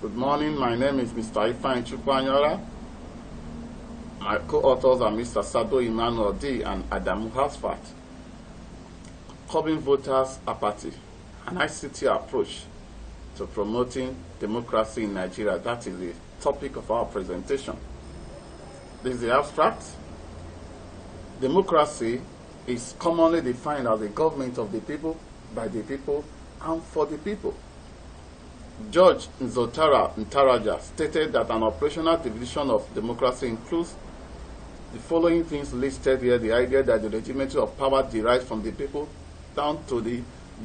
Good morning, my name is Mr. Ifeanyi Chukwanyora. My co-authors are Mr. Sado Emmanuel D. and Adamu Hasfat. Curbing voters' apathy, an ICT approach to promoting democracy in Nigeria. That is the topic of our presentation. This is the abstract. Democracy is commonly defined as the government of the people, by the people, and for the people. Judge Nzotara Ntaraja stated that an operational definition of democracy includes the following things listed here: the idea that the regimental of power derives from the people, down to the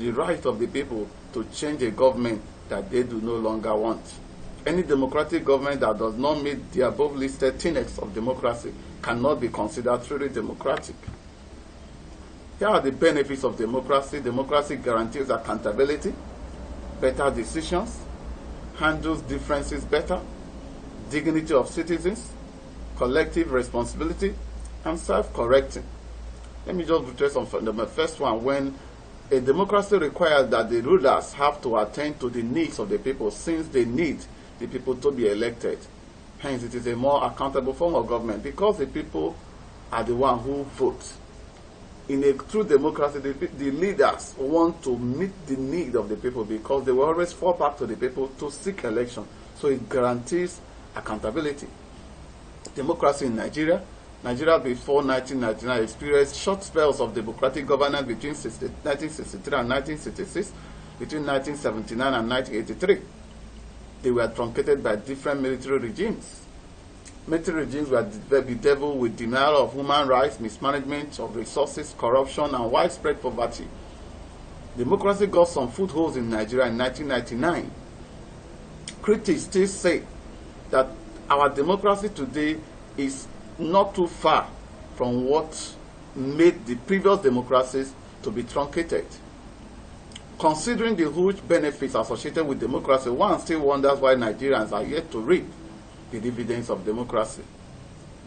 right of the people to change a government that they do no longer want. Any democratic government that does not meet the above listed tenets of democracy cannot be considered truly democratic. Here are the benefits of democracy. Democracy guarantees accountability, better decisions, handles differences better, dignity of citizens, collective responsibility, and self-correcting. Let me just retrace on the first one. When a democracy requires that the rulers have to attend to the needs of the people, since they need the people to be elected. Hence, it is a more accountable form of government because the people are the ones who vote. In a true democracy, the leaders want to meet the need of the people because they will always fall back to the people to seek election. So it guarantees accountability. Democracy in Nigeria. Nigeria before 1999 experienced short spells of democratic governance between 1963 and 1966, between 1979 and 1983. They were truncated by different military regimes. Military regimes were bedeviled with denial of human rights, mismanagement of resources, corruption, and widespread poverty. Democracy got some footholds in Nigeria in 1999. Critics still say that our democracy today is not too far from what made the previous democracies to be truncated. Considering the huge benefits associated with democracy, one still wonders why Nigerians are yet to reap the dividends of democracy.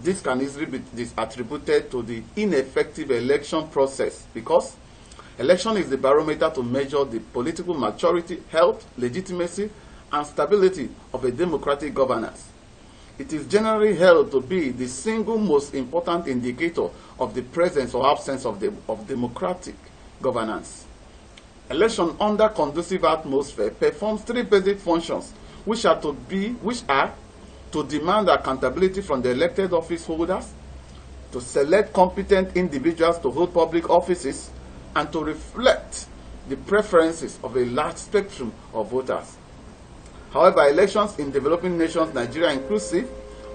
This can easily be attributed to the ineffective election process, because election is the barometer to measure the political maturity, health, legitimacy, and stability of a democratic governance. It is generally held to be the single most important indicator of the presence or absence of democratic governance. Election under conducive atmosphere performs three basic functions, which are to demand accountability from the elected office holders, to select competent individuals to hold public offices, and to reflect the preferences of a large spectrum of voters. However, elections in developing nations, Nigeria inclusive,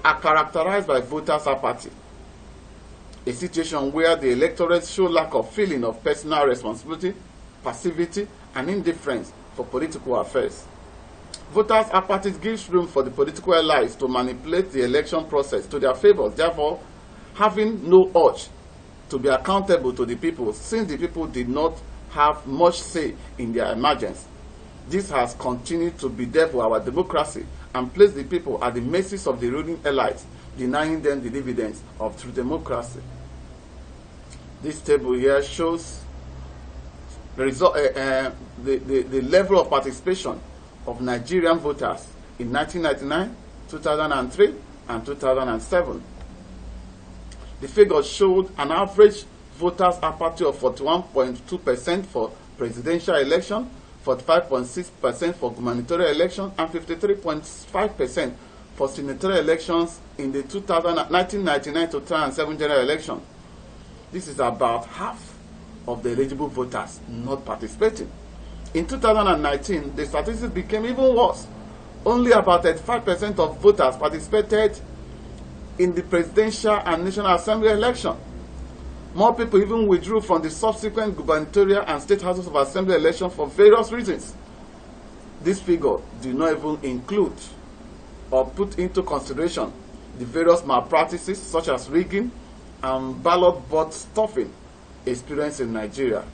are characterized by voters' apathy, a situation where the electorate show lack of feeling of personal responsibility, passivity, and indifference for political affairs. Voters' apathy gives room for the political elites to manipulate the election process to their favor, therefore having no urge to be accountable to the people, since the people did not have much say in their emergence. This has continued to bedevil our democracy and place the people at the mercy of the ruling elites, denying them the dividends of true democracy. This table here shows the level of participation of Nigerian voters in 1999, 2003, and 2007. The figures showed an average voters' apathy of 41.2% for presidential election, 45.6% for gubernatorial election, and 53.5% for senatorial elections in the 1999-2007 general election. This is about half of the eligible voters not participating. In 2019, the statistics became even worse. Only about 35% of voters participated in the presidential and National Assembly election. More people even withdrew from the subsequent gubernatorial and state houses of assembly election for various reasons. This figure do not even include or put into consideration the various malpractices such as rigging and ballot box stuffing experienced in Nigeria.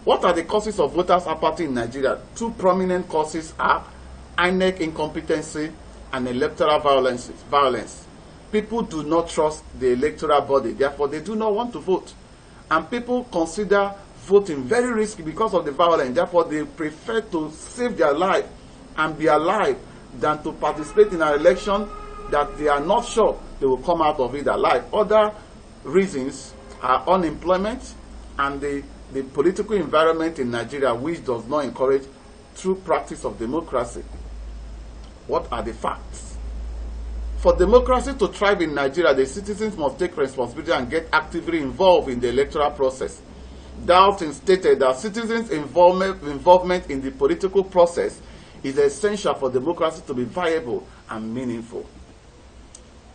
What are the causes of voters' apathy in Nigeria? Two prominent causes are INEC incompetency and electoral violence. People do not trust the electoral body, therefore they do not want to vote. And people consider voting very risky because of the violence, therefore they prefer to save their life and be alive than to participate in an election that they are not sure they will come out of it alive. Other reasons are unemployment and the political environment in Nigeria, which does not encourage true practice of democracy. What are the facts? For democracy to thrive in Nigeria, the citizens must take responsibility and get actively involved in the electoral process. Dalton stated that citizens' involvement in the political process is essential for democracy to be viable and meaningful.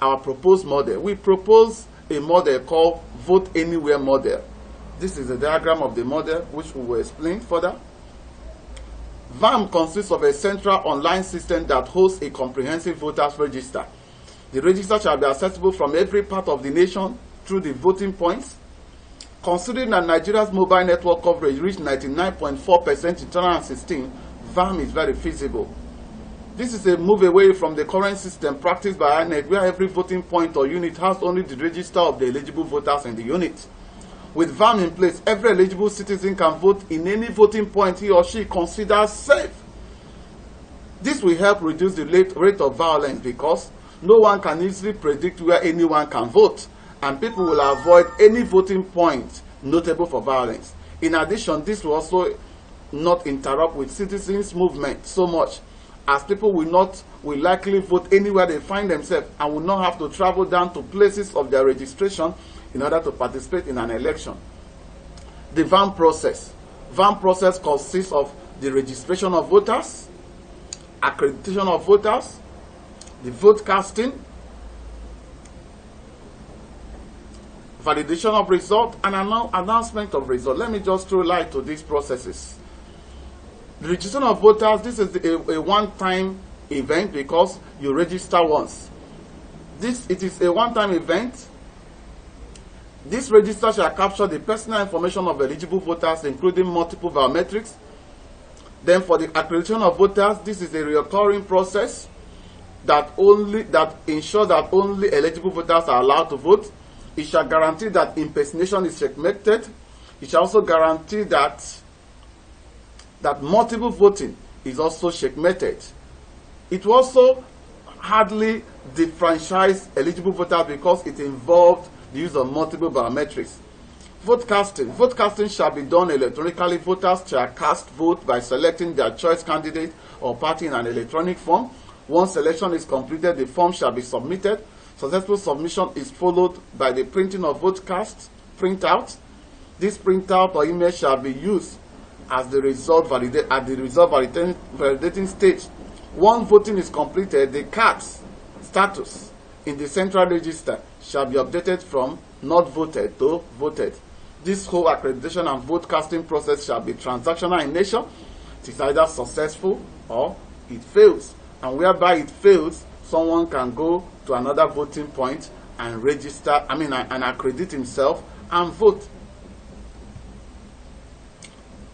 Our proposed model. We propose a model called Vote Anywhere model. This is a diagram of the model, which we will explain further. VAM consists of a central online system that hosts a comprehensive voters register. The register shall be accessible from every part of the nation through the voting points. Considering that Nigeria's mobile network coverage reached 99.4% in 2016, VAM is very feasible. This is a move away from the current system practiced by INEC, where every voting point or unit has only the register of the eligible voters in the unit. With VAM in place, every eligible citizen can vote in any voting point he or she considers safe. This will help reduce the rate of violence because no one can easily predict where anyone can vote, and people will avoid any voting point notable for violence. In addition, this will also not interrupt with citizens' movement so much, as people will likely vote anywhere they find themselves and will not have to travel down to places of their registration in order to participate in an election. The VAM process. VAM process consists of the registration of voters, accreditation of voters, the vote casting, validation of result, and announcement of result. Let me just throw light to these processes. The registration of voters, this is a one-time event because you register once. It is a one-time event. This register shall capture the personal information of eligible voters, including multiple biometrics. Then for the accreditation of voters, this is a recurring process that ensures that only eligible voters are allowed to vote. It shall guarantee that impersonation is checkmated. It shall also guarantee that multiple voting is also checkmated. It will also hardly differentiate eligible voters because it involved the use of multiple biometrics. Vote casting. Vote casting shall be done electronically. Voters shall cast vote by selecting their choice candidate or party in an electronic form. Once selection is completed, the form shall be submitted. Successful submission is followed by the printing of vote cast printout. This printout or image shall be used as the result validating stage. Once voting is completed, the card's status in the central register shall be updated from not voted to voted. This whole accreditation and vote casting process shall be transactional in nature. It is either successful or it fails. And whereby it fails, someone can go to another voting point and and accredit himself and vote.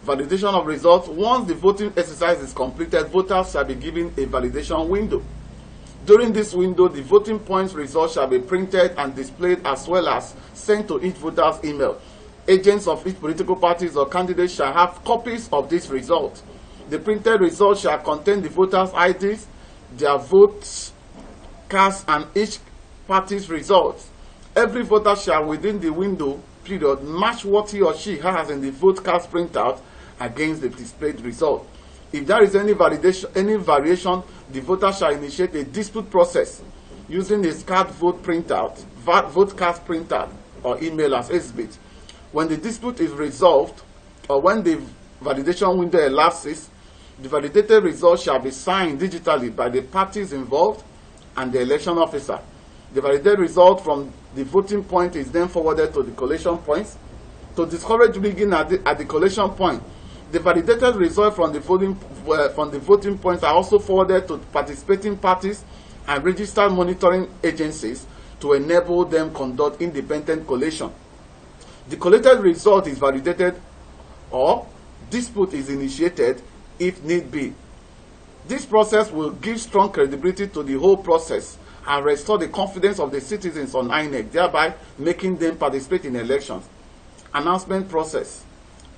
Validation of results. Once the voting exercise is completed, voters shall be given a validation window. During this window, the voting points results shall be printed and displayed as well as sent to each voter's email. Agents of each political parties or candidates shall have copies of this result. The printed results shall contain the voters' IDs, their votes cast, and each party's results. Every voter shall within the window period match what he or she has in the vote cast printout against the displayed result. If there is any variation, the voter shall initiate a dispute process using a card vote printout, vote cast printout, or email as exhibit. When the dispute is resolved, or when the validation window elapses, the validated result shall be signed digitally by the parties involved and the election officer. The validated result from the voting point is then forwarded to the collation points. To discourage rigging at the collation point, the validated result from the voting points are also forwarded to participating parties and registered monitoring agencies to enable them conduct independent collation. The collated result is validated or dispute is initiated if need be. This process will give strong credibility to the whole process and restore the confidence of the citizens on INEC, thereby making them participate in elections. Announcement process.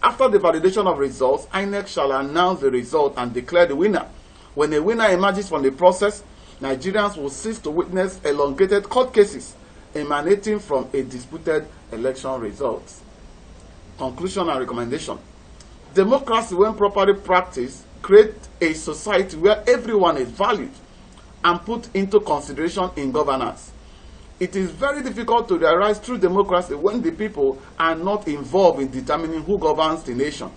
After the validation of results, INEC shall announce the result and declare the winner. When a winner emerges from the process, Nigerians will cease to witness elongated court cases emanating from a disputed election result. Conclusion and recommendation. Democracy, when properly practiced, creates a society where everyone is valued and put into consideration in governance. It is very difficult to realize true democracy when the people are not involved in determining who governs the nation.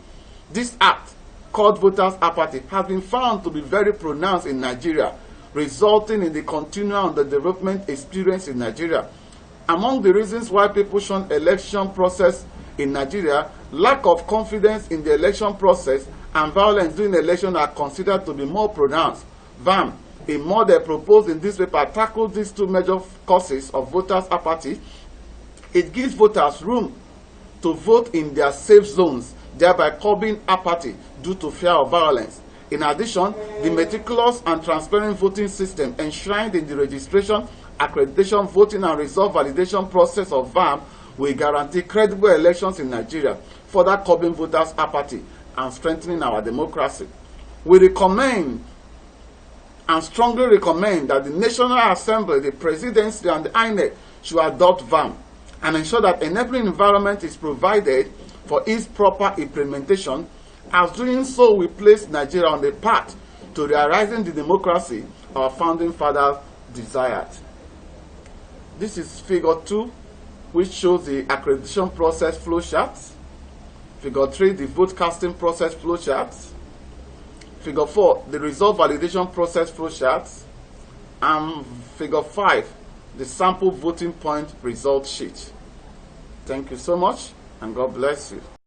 This act, called voters' apathy, has been found to be very pronounced in Nigeria, resulting in the continual underdevelopment experience in Nigeria. Among the reasons why people shun election process in Nigeria, lack of confidence in the election process and violence during election are considered to be more pronounced. VAM, a model proposed in this paper, tackles these two major causes of voters' apathy. It gives voters room to vote in their safe zones, thereby curbing apathy due to fear of violence. In addition, the meticulous and transparent voting system enshrined in the registration, accreditation, voting, and result validation process of VAM will guarantee credible elections in Nigeria, further curbing voters' apathy and strengthening our democracy. We recommend and strongly recommend that the National Assembly, the Presidency, and the INEC should adopt VAM and ensure that enabling environment is provided for its proper implementation. As doing so, we place Nigeria on the path to realizing the democracy our founding fathers desired. This is figure 2, which shows the accreditation process flowcharts. Figure 3, the vote casting process flowcharts. Figure 4, the result validation process flowcharts. And figure 5, the sample voting point result sheet. Thank you so much, and God bless you.